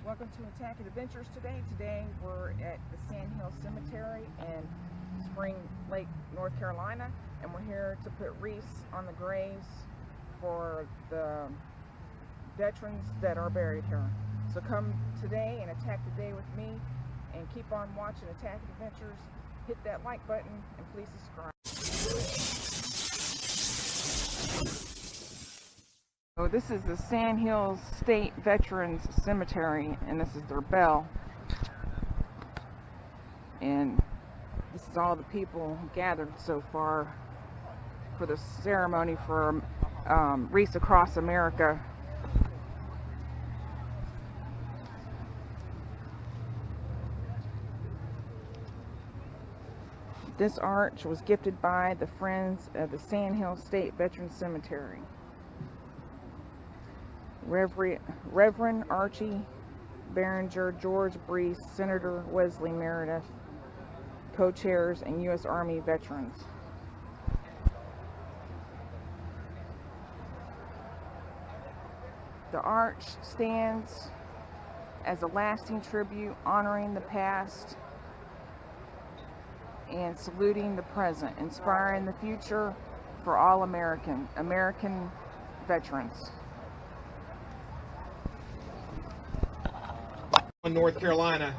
Welcome to Attacking Adventures today. Today we're at the Sand Hill Cemetery in Spring Lake, North Carolina, and we're here to put wreaths on the graves for the veterans that are buried here. So come today and attack the day with me, and keep on watching Attacking Adventures. Hit that like button and please subscribe. So this is the Sand Hills State Veterans Cemetery, and this is their bell. And this is all the people gathered so far for the ceremony for Wreaths Across America. This arch was gifted by the Friends of the Sand Hills State Veterans Cemetery. Reverend Archie Behringer, George Brees, Senator Wesley Meredith, co-chairs, and U.S. Army veterans. The arch stands as a lasting tribute, honoring the past and saluting the present, inspiring the future for all American veterans. North Carolina,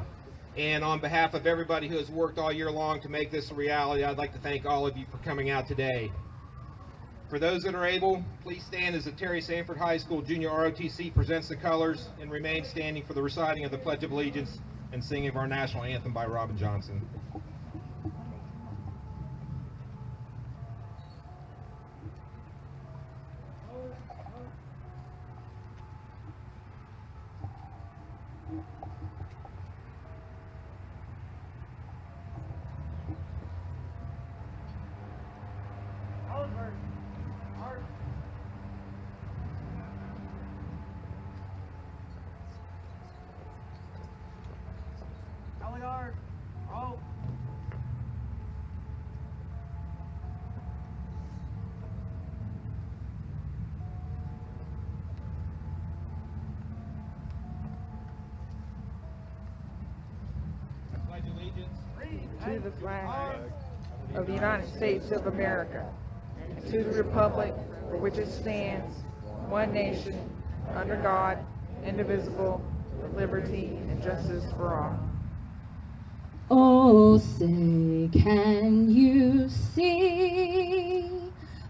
and on behalf of everybody who has worked all year long to make this a reality, I'd like to thank all of you for coming out today. For those that are able, please stand as the Terry Sanford High School Junior ROTC presents the colors, and remain standing for the reciting of the Pledge of Allegiance and singing of our national anthem by Robin Johnson. To the flag of the United States of America, and to the republic for which it stands, one nation, under God, indivisible, with liberty and justice for all. Oh, say, can you see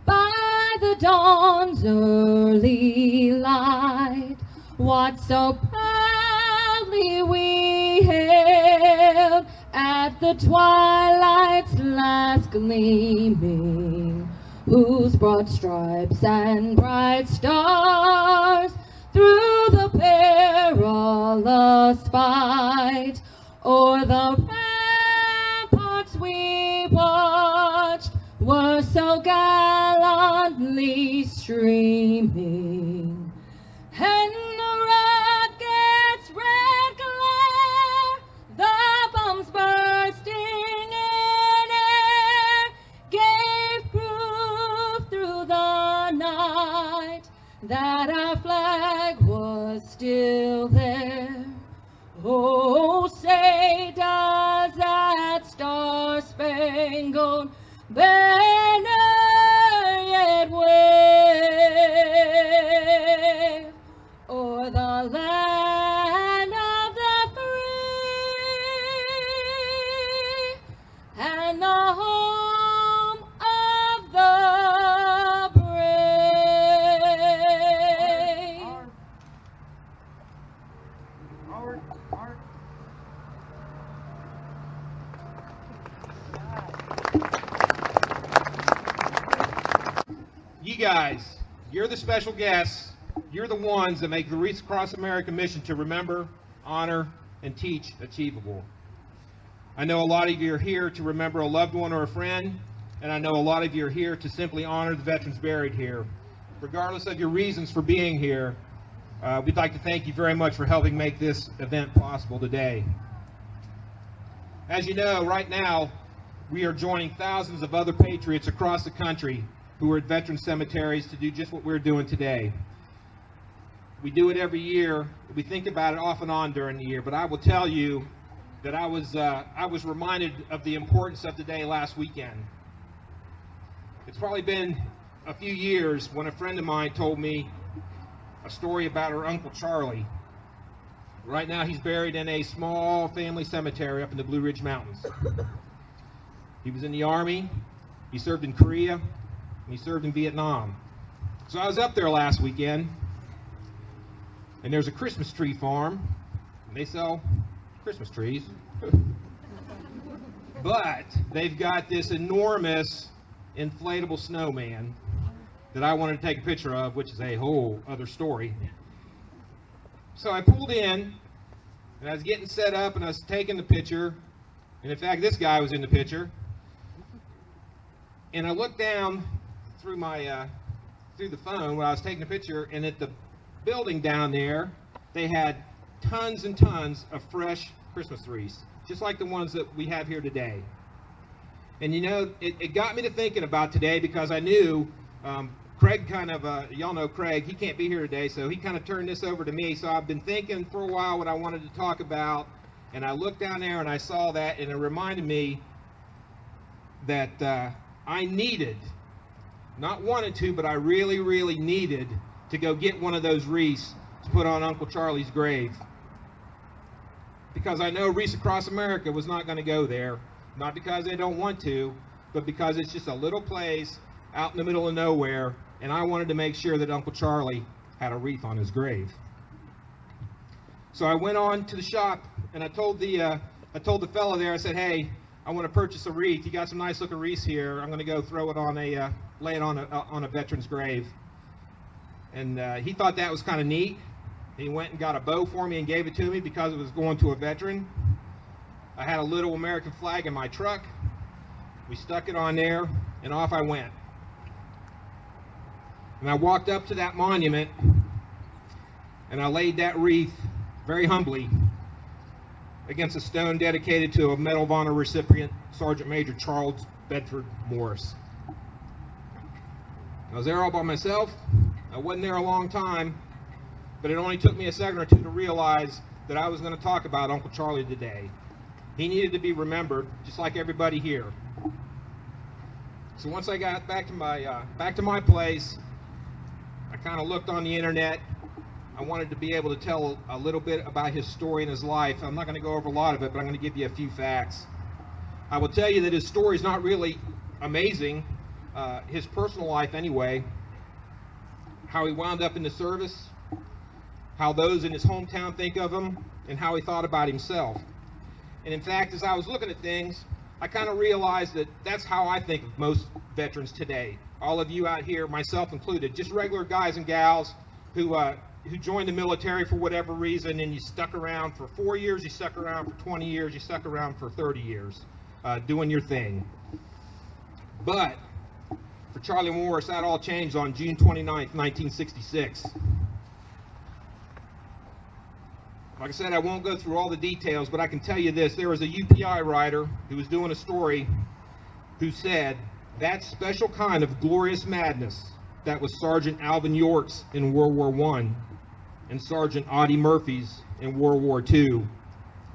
by the dawn's early light what so proudly we hailed at the twilight's last gleaming, whose broad stripes and bright stars through the perilous fight o'er the ramparts we watched were so gallantly streaming, and the rocket's red glare, the bombs bursting in air, gave proof through the night that our flag was still there. Oh, say, does that star-spangled banner yet wave o'er the land of the free and the home of the brave? You guys, you're the special guests. You're the ones that make the Wreaths Across America mission to remember, honor, and teach achievable. I know a lot of you are here to remember a loved one or a friend, and I know a lot of you are here to simply honor the veterans buried here. Regardless of your reasons for being here, we'd like to thank you very much for helping make this event possible today. As you know, right now, we are joining thousands of other patriots across the country who are at veteran cemeteries to do just what we're doing today. We do it every year. We think about it off and on during the year, but I will tell you that I was reminded of the importance of today last weekend. It's probably been a few years when a friend of mine told me a story about her Uncle Charlie. Right now he's buried in a small family cemetery up in the Blue Ridge Mountains. He was in the Army, he served in Korea, and he served in Vietnam. So I was up there last weekend, and there's a Christmas tree farm, and they sell Christmas trees. But they've got this enormous inflatable snowman that I wanted to take a picture of, which is a whole other story. So I pulled in, and I was getting set up, and I was taking the picture, and in fact this guy was in the picture. And I looked down through my through the phone when I was taking the picture, and at the building down there they had tons and tons of fresh Christmas trees, just like the ones that we have here today. And you know, it got me to thinking about today, because I knew Craig kind of, y'all know Craig, he can't be here today, so he kind of turned this over to me. So I've been thinking for a while what I wanted to talk about, and I looked down there and I saw that, and it reminded me that I needed, not wanted to, but I really, really needed to go get one of those wreaths to put on Uncle Charlie's grave. Because I know Wreaths Across America was not going to go there, not because they don't want to, but because it's just a little place out in the middle of nowhere, and I wanted to make sure that Uncle Charlie had a wreath on his grave. So I went on to the shop, and I told the fellow there, I said, hey, I want to purchase a wreath. You got some nice looking wreaths here. I'm going to go throw it on lay it on a veteran's grave. And he thought that was kind of neat. He went and got a bow for me and gave it to me because it was going to a veteran. I had a little American flag in my truck. We stuck it on there, and off I went. And I walked up to that monument, and I laid that wreath very humbly against a stone dedicated to a Medal of Honor recipient, Sergeant Major Charles Bedford Morris. I was there all by myself. I wasn't there a long time, but it only took me a second or two to realize that I was going to talk about Uncle Charlie today. He needed to be remembered, just like everybody here. So once I got back to my place, I kind of looked on the internet. I wanted to be able to tell a little bit about his story and his life. I'm not going to go over a lot of it, but I'm going to give you a few facts. I will tell you that his story is not really amazing, his personal life anyway, how he wound up in the service, how those in his hometown think of him, and how he thought about himself. And in fact, as I was looking at things, I kind of realized that that's how I think of most veterans today. All of you out here, myself included, just regular guys and gals who joined the military for whatever reason, and you stuck around for 4 years, you stuck around for 20 years, you stuck around for 30 years, doing your thing. But for Charlie Morris, that all changed on June 29th, 1966. Like I said, I won't go through all the details, but I can tell you this. There was a UPI writer who was doing a story who said, that special kind of glorious madness that was Sergeant Alvin York's in World War I and Sergeant Audie Murphy's in World War II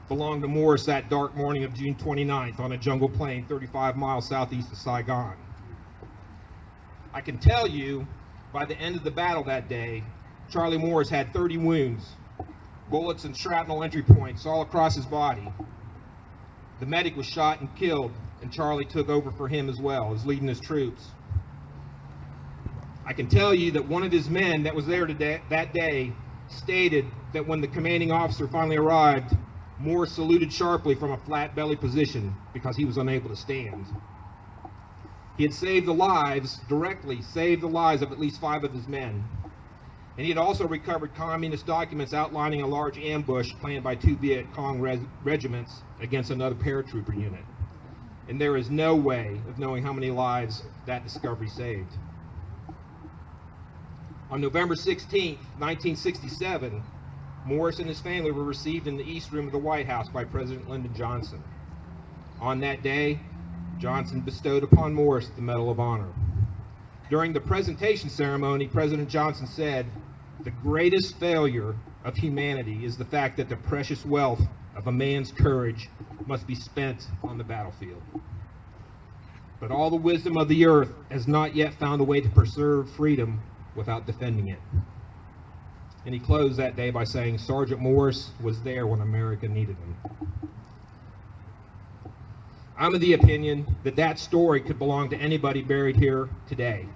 belonged to Morris that dark morning of June 29th on a jungle plain 35 miles southeast of Saigon. I can tell you, by the end of the battle that day, Charlie Morris had 30 wounds, bullets and shrapnel entry points all across his body. The medic was shot and killed, and Charlie took over for him as well, as leading his troops. I can tell you that one of his men that was there that day stated that when the commanding officer finally arrived, Morris saluted sharply from a flat belly position because he was unable to stand. He had saved the lives, directly saved the lives of at least 5 of his men. And he had also recovered communist documents outlining a large ambush planned by 2 Viet Cong regiments against another paratrooper unit. And there is no way of knowing how many lives that discovery saved. On November 16, 1967, Morris and his family were received in the East Room of the White House by President Lyndon Johnson. On that day, Johnson bestowed upon Morris the Medal of Honor. During the presentation ceremony, President Johnson said, The greatest failure of humanity is the fact that the precious wealth of a man's courage must be spent on the battlefield. But all the wisdom of the earth has not yet found a way to preserve freedom without defending it. And he closed that day by saying, Sergeant Morris was there when America needed him. I'm of the opinion that that story could belong to anybody buried here today.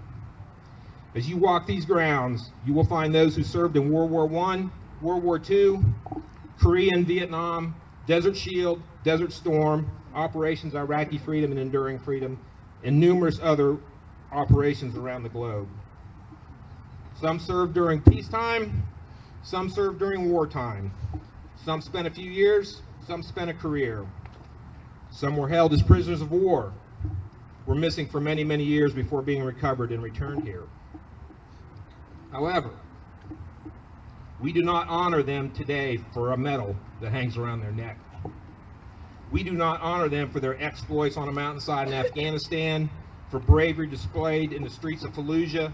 As you walk these grounds, you will find those who served in World War I, World War II, Korea and Vietnam, Desert Shield, Desert Storm, Operations Iraqi Freedom and Enduring Freedom, and numerous other operations around the globe. Some served during peacetime, some served during wartime. Some spent a few years, some spent a career. Some were held as prisoners of war, were missing for many, many years before being recovered and returned here. However, we do not honor them today for a medal that hangs around their neck. We do not honor them for their exploits on a mountainside in Afghanistan, for bravery displayed in the streets of Fallujah,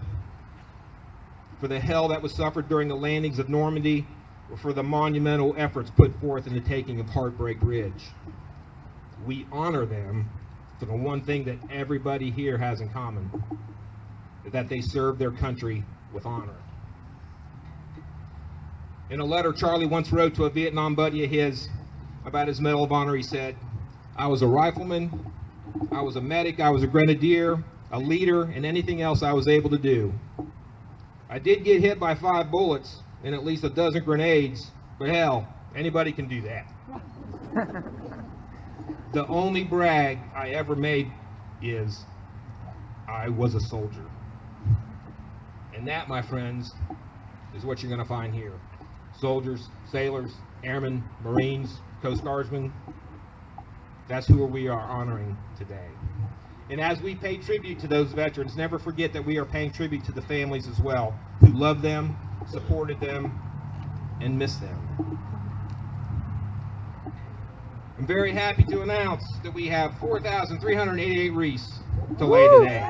for the hell that was suffered during the landings of Normandy, or for the monumental efforts put forth in the taking of Heartbreak Ridge. We honor them for the one thing that everybody here has in common, that they served their country with honor. In a letter Charlie once wrote to a Vietnam buddy of his about his Medal of Honor, he said, I was a rifleman, I was a medic, I was a grenadier, a leader, and anything else I was able to do. I did get hit by 5 bullets and at least a dozen grenades, but hell, anybody can do that. The only brag I ever made is I was a soldier. And that, my friends, is what you're going to find here. Soldiers, sailors, airmen, Marines, Coast Guardsmen. That's who we are honoring today. And as we pay tribute to those veterans, never forget that we are paying tribute to the families as well, who loved them, supported them, and missed them. I'm very happy to announce that we have 4,388 wreaths to lay today.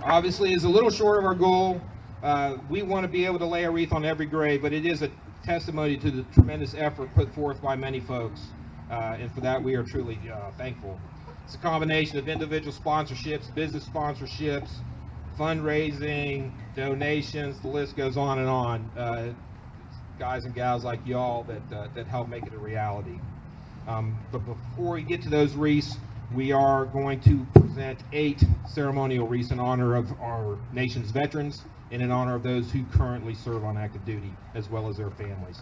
Obviously, it's a little short of our goal. We want to be able to lay a wreath on every grave, but it is a testimony to the tremendous effort put forth by many folks, and for that we are truly thankful. It's a combination of individual sponsorships, business sponsorships, fundraising, donations, the list goes on and on. Guys and gals like y'all that help make it a reality. But before we get to those wreaths, we are going to present 8 ceremonial wreaths in honor of our nation's veterans and in honor of those who currently serve on active duty, as well as their families.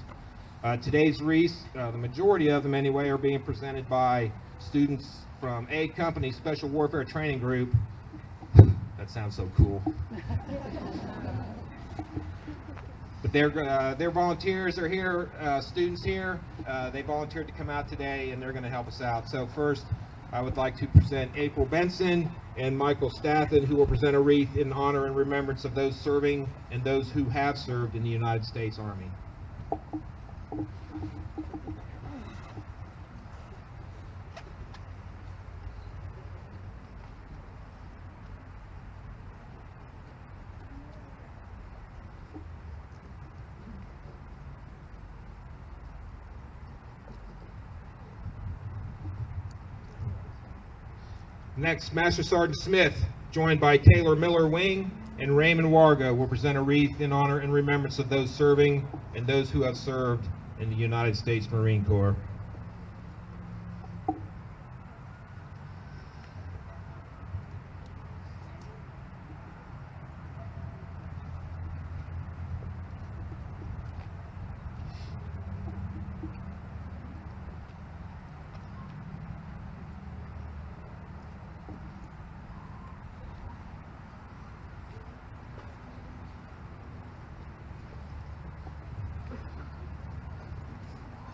Today's wreaths, the majority of them anyway, are being presented by students from A Company Special Warfare Training Group. That sounds so cool. But they're volunteers. They're here, students here. They volunteered to come out today, and they're going to help us out. So first, I would like to present April Benson and Michael Stathen, who will present a wreath in honor and remembrance of those serving and those who have served in the United States Army. Next, Master Sergeant Smith, joined by Taylor Miller Wing and Raymond Wargo, will present a wreath in honor and remembrance of those serving and those who have served in the United States Marine Corps.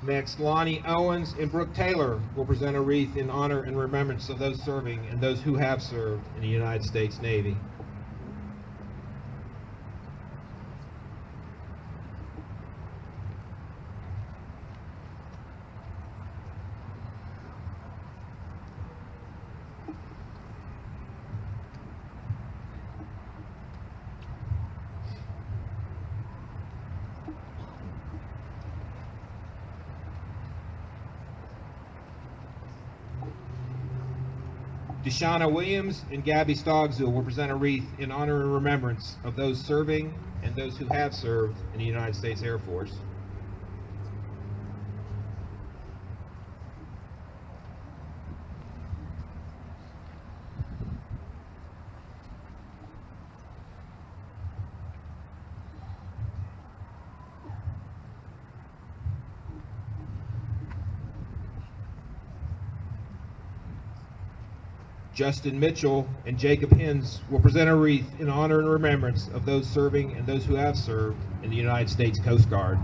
Next, Lonnie Owens and Brooke Taylor will present a wreath in honor and remembrance of those serving and those who have served in the United States Navy. Deshauna Williams and Gabby Stogzil will present a wreath in honor and remembrance of those serving and those who have served in the United States Air Force. Justin Mitchell and Jacob Hins will present a wreath in honor and remembrance of those serving and those who have served in the United States Coast Guard.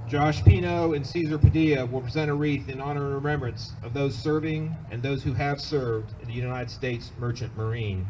Josh Pino and Cesar Padilla will present a wreath in honor and remembrance of those serving and those who have served in the United States Merchant Marine.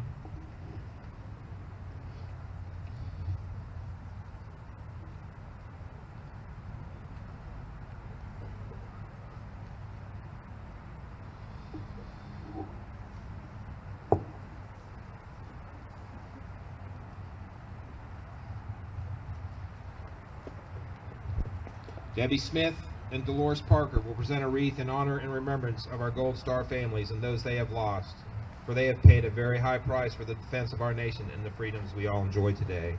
Debbie Smith and Dolores Parker will present a wreath in honor and remembrance of our Gold Star families and those they have lost, for they have paid a very high price for the defense of our nation and the freedoms we all enjoy today.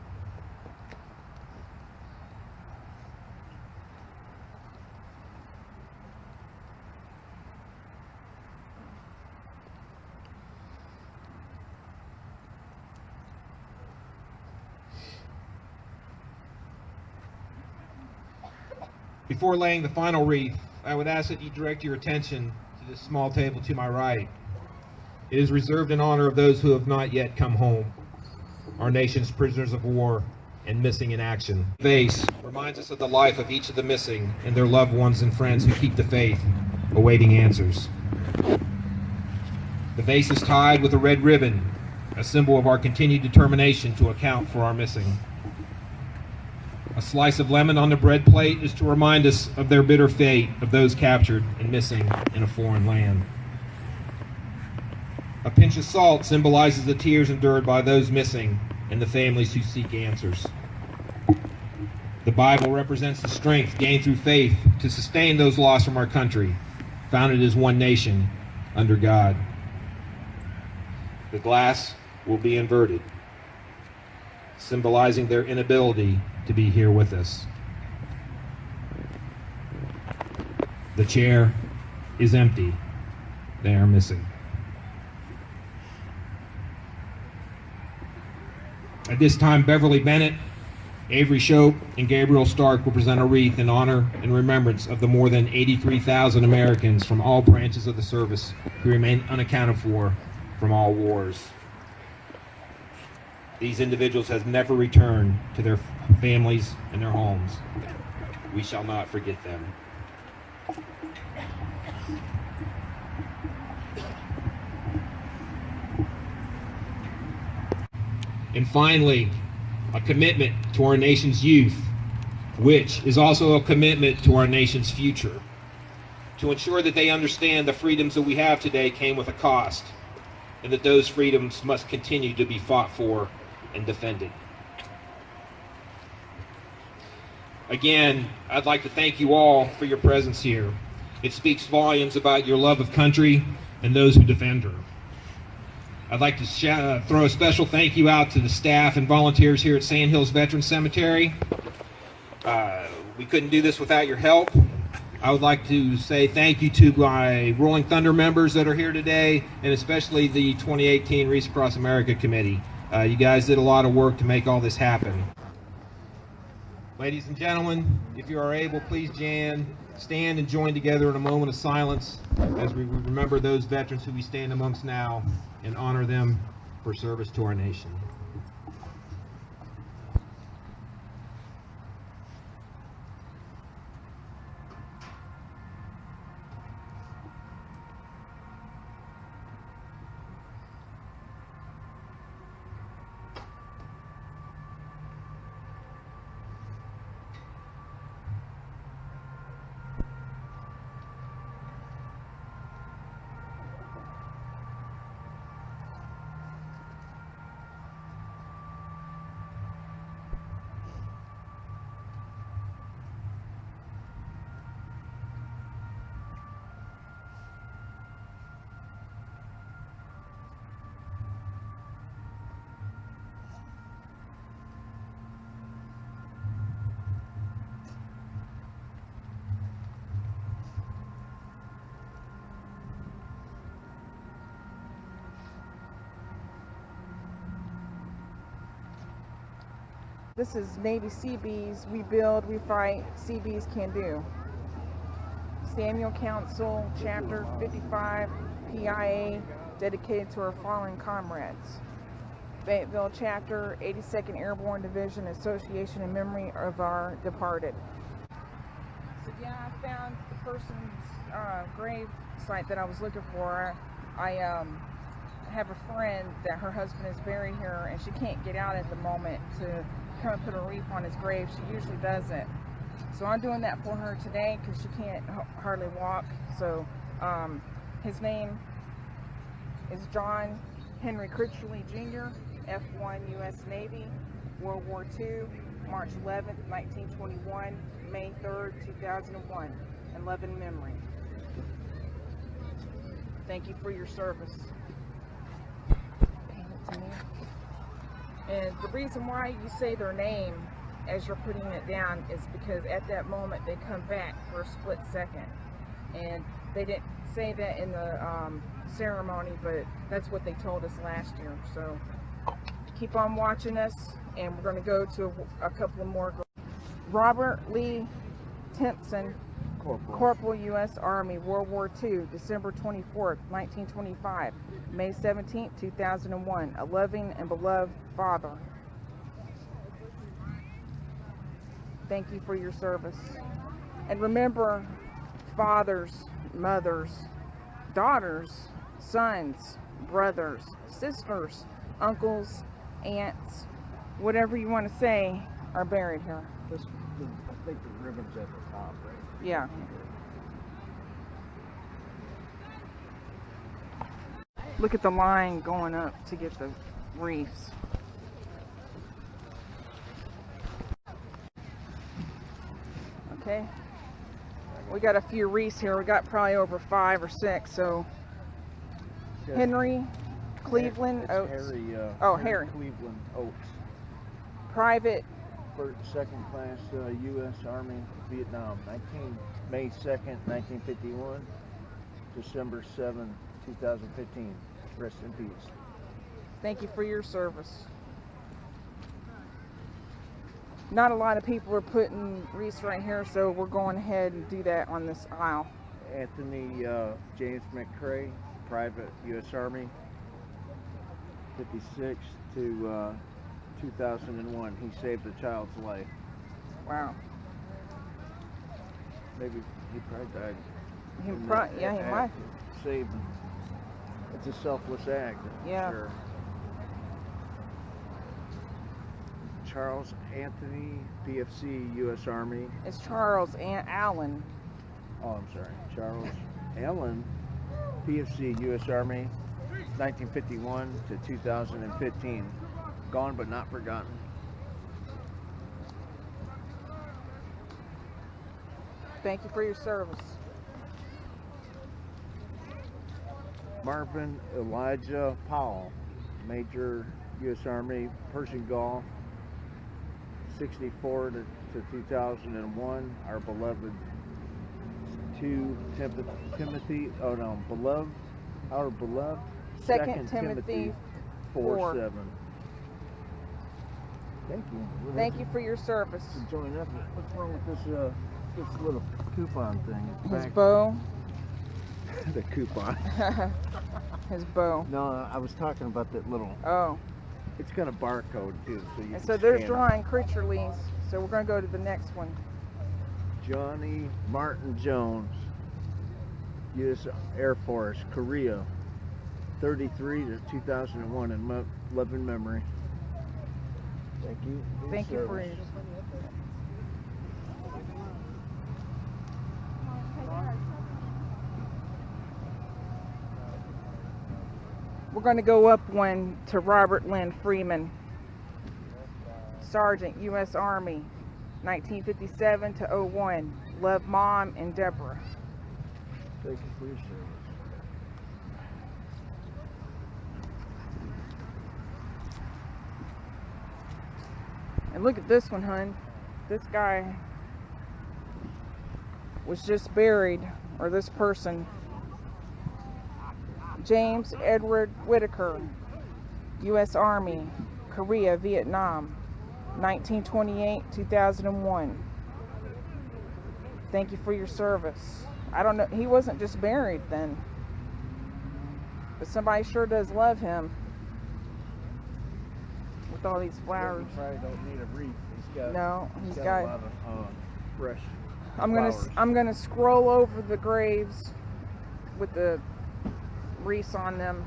Before laying the final wreath, I would ask that you direct your attention to this small table to my right. It is reserved in honor of those who have not yet come home, our nation's prisoners of war and missing in action. The vase reminds us of the life of each of the missing and their loved ones and friends who keep the faith, awaiting answers. The vase is tied with a red ribbon, a symbol of our continued determination to account for our missing. A slice of lemon on the bread plate is to remind us of their bitter fate of those captured and missing in a foreign land. A pinch of salt symbolizes the tears endured by those missing and the families who seek answers. The Bible represents the strength gained through faith to sustain those lost from our country, founded as one nation under God. The glass will be inverted, symbolizing their inability to be here with us. The chair is empty. They are missing. At this time, Beverly Bennett, Avery Shope, and Gabriel Stark will present a wreath in honor and remembrance of the more than 83,000 Americans from all branches of the service who remain unaccounted for from all wars. These individuals have never returned to their families and their homes. We shall not forget them. And finally, a commitment to our nation's youth, which is also a commitment to our nation's future, to ensure that they understand the freedoms that we have today came with a cost, and that those freedoms must continue to be fought for and defended. Again, I'd like to thank you all for your presence here. It speaks volumes about your love of country and those who defend her. I'd like to throw a special thank you out to the staff and volunteers here at Sand Hills Veterans Cemetery. We couldn't do this without your help. I would like to say thank you to my Rolling Thunder members that are here today, and especially the 2018 Wreaths Across America Committee. You guys did a lot of work to make all this happen. Ladies and gentlemen, if you are able, please stand and join together in a moment of silence as we remember those veterans who we stand amongst now and honor them for service to our nation. This is Navy Seabees. We build, we fight. Seabees can do. Samuel Council, Chapter 55, PIA, dedicated to our fallen comrades. Fayetteville Chapter, 82nd Airborne Division, Association in memory of our departed. So yeah, I found the person's grave site that I was looking for. I have a friend that her husband is buried here, and she can't get out at the moment to come and put a wreath on his grave. She usually doesn't. So I'm doing that for her today because she can't hardly walk. So his name is John Henry Critchley Jr., F1 U.S. Navy, World War II, March 11th, 1921, May 3rd, 2001, in loving memory. Thank you for your service. Hand it to me. And the reason why you say their name as you're putting it down is because at that moment they come back for a split second. And they didn't say that in the ceremony, but that's what they told us last year. So keep on watching us, and we're going to go to a couple of more. Robert Lee Timpson, Corporal U.S. Army, World War II, December 24th, 1925, May 17th, 2001, a loving and beloved father. Thank you for your service. And remember, fathers, mothers, daughters, sons, brothers, sisters, uncles, aunts, whatever you want to say, are buried here. I think the ribbon's at the top, right? Yeah. Look at the line going up to get the wreaths. Okay. We got a few wreaths here. We got probably over 5 or 6. So Henry Cleveland Oates. Harry Cleveland Oates. Private. Second class U.S. Army, Vietnam, May 2nd, 1951, December 7, 2015. Rest in peace. Thank you for your service. Not a lot of people are putting wreaths right here, so we're going ahead and do that on this aisle. Anthony James McCrae, Private U.S. Army, 56 to 2001. He saved a child's life. Wow. Maybe he probably died. He might. Saved him. It's a selfless act. Yeah. Sure. Charles Anthony, PFC, U.S. Army. It's Charles Allen. Oh, I'm sorry. Charles Allen, PFC, U.S. Army, 1951 to 2015. Gone but not forgotten. Thank you for your service. Marvin Elijah Powell, Major, U.S. Army, Persian Gulf, 64 to 2001. Our beloved our beloved 2 Timothy 4:7. Thank you. Thank you for your service. Enjoying that. What's wrong with this little coupon thing? It's His back. bow. The coupon. His bow. No, I was talking about that little. Oh. It's got a barcode too, so you. And can so there's scan drawing Critchley's. So we're going to go to the next one. Johnny Martin Jones, U.S. Air Force, Korea, 33 to 2001, in loving memory. Thank you. Thank you for your. We're going to go up one to Robert Lynn Freeman, Sergeant, U.S. Army, 1957 to 01. Love, Mom and Deborah. Thank you for your service. And look at this one, hun. This guy was just buried, or this person. James Edward Whitaker, U.S. Army, Korea, Vietnam, 1928-2001. Thank you for your service. I don't know, he wasn't just buried then, but somebody sure does love him with all these flowers. He probably don't need a wreath. He's got got a lot of fresh I'm flowers. gonna scroll over the graves with the wreaths on them.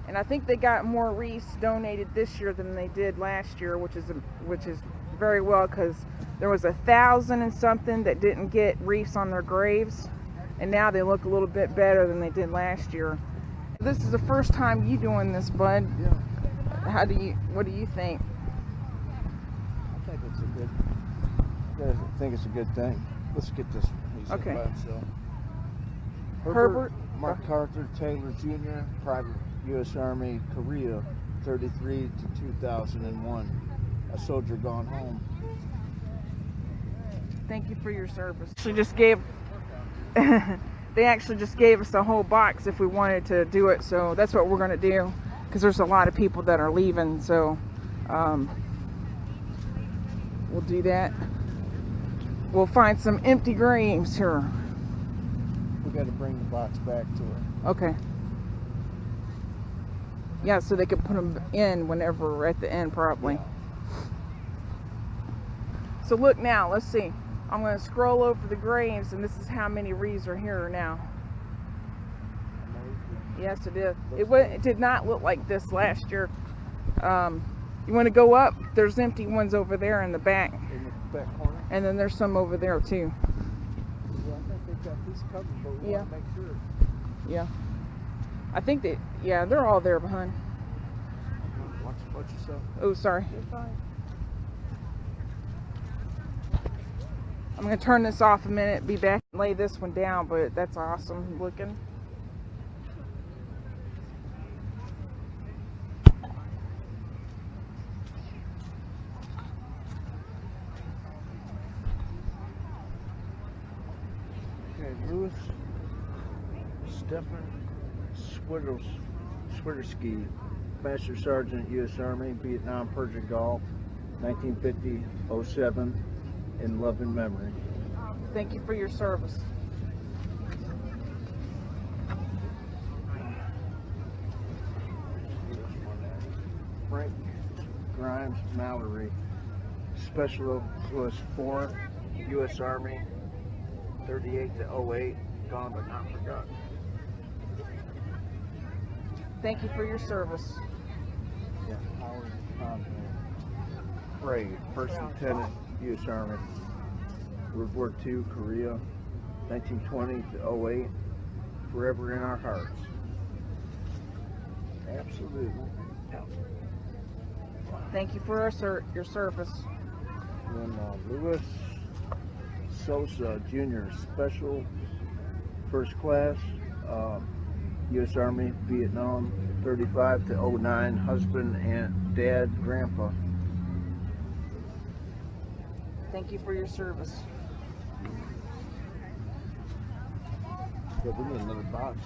And I think they got more wreaths donated this year than they did last year, which is very well, because there was 1,000 and something that didn't get wreaths on their graves, and now they look a little bit better than they did last year. This is the first time you doing this, bud. Yeah. What do you think? I think it's a good thing. Let's get this. Okay. By himself. Herbert MacArthur Taylor Jr., Private U.S. Army, Korea, 33 to 2001. A soldier gone home. Thank you for your service. They actually just gave us a whole box if we wanted to do it, so that's what we're going to do, because there's a lot of people that are leaving, so we'll do that. We'll find some empty graves here. We got to bring the box back to her. Okay. Yeah, so they could put them in whenever we're at the end, probably. Yeah. So look now, let's see. I'm going to scroll over the graves, and this is how many wreaths are here now. Amazing. Yes, it is. It did not look like this last year. You want to go up? There's empty ones over there in the back. In the back corner? And then there's some over there, too. Yeah, I think they've got these covered, but we want to make sure. Yeah. I think they're all there behind. Watch yourself. Oh, sorry. You're fine. I'm going to turn this off a minute, be back and lay this one down, but that's awesome looking. Okay, Louis Stephen Swidowski, Master Sergeant, U.S. Army, Vietnam, Persian Gulf, 1950-07, in loving memory. Thank you for your service. Frank Grimes Mallory, Specialist 4, U.S. Army, 38 to 08, gone but not forgotten. Thank you for your service. Yeah, Howard Frey, First Lieutenant, U.S. Army, World War II, Korea, 1920 to 08, forever in our hearts. Absolutely. Thank you for your service. And then Louis Sosa Jr., Special First Class, U.S. Army, Vietnam, 35 to 09, husband and dad, grandpa. Thank you for your service. Yeah, we need another box.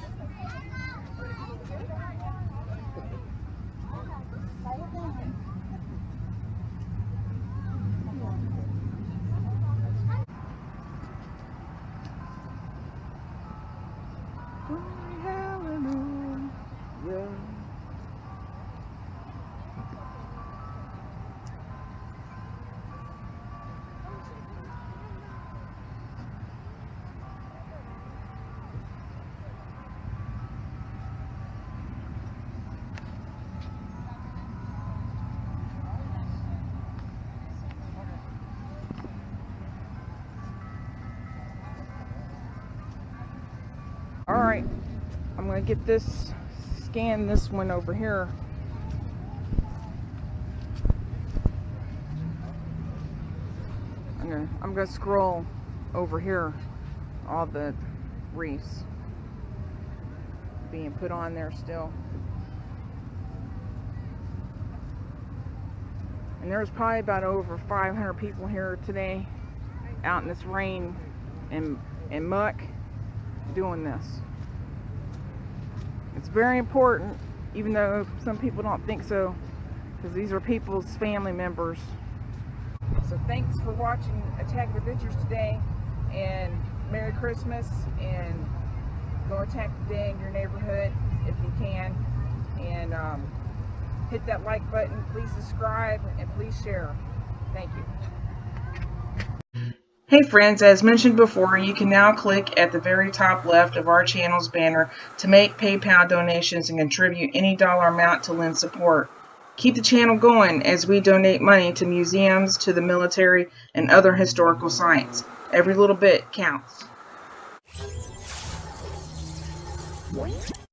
Yeah. All right, I'm gonna get this, scan this one over here. I'm gonna scroll over here, all the wreaths being put on there still. And there's probably about over 500 people here today out in this rain and muck doing this. It's very important even though some people don't think so, because these are people's family members. So thanks for watching Attack of Adventures today, and Merry Christmas, and go attack the day in your neighborhood if you can, and hit that like button, please subscribe, and please share. Thank you. Hey friends, as mentioned before, you can now click at the very top left of our channel's banner to make PayPal donations and contribute any dollar amount to lend support. Keep the channel going as we donate money to museums, to the military, and other historical sites. Every little bit counts.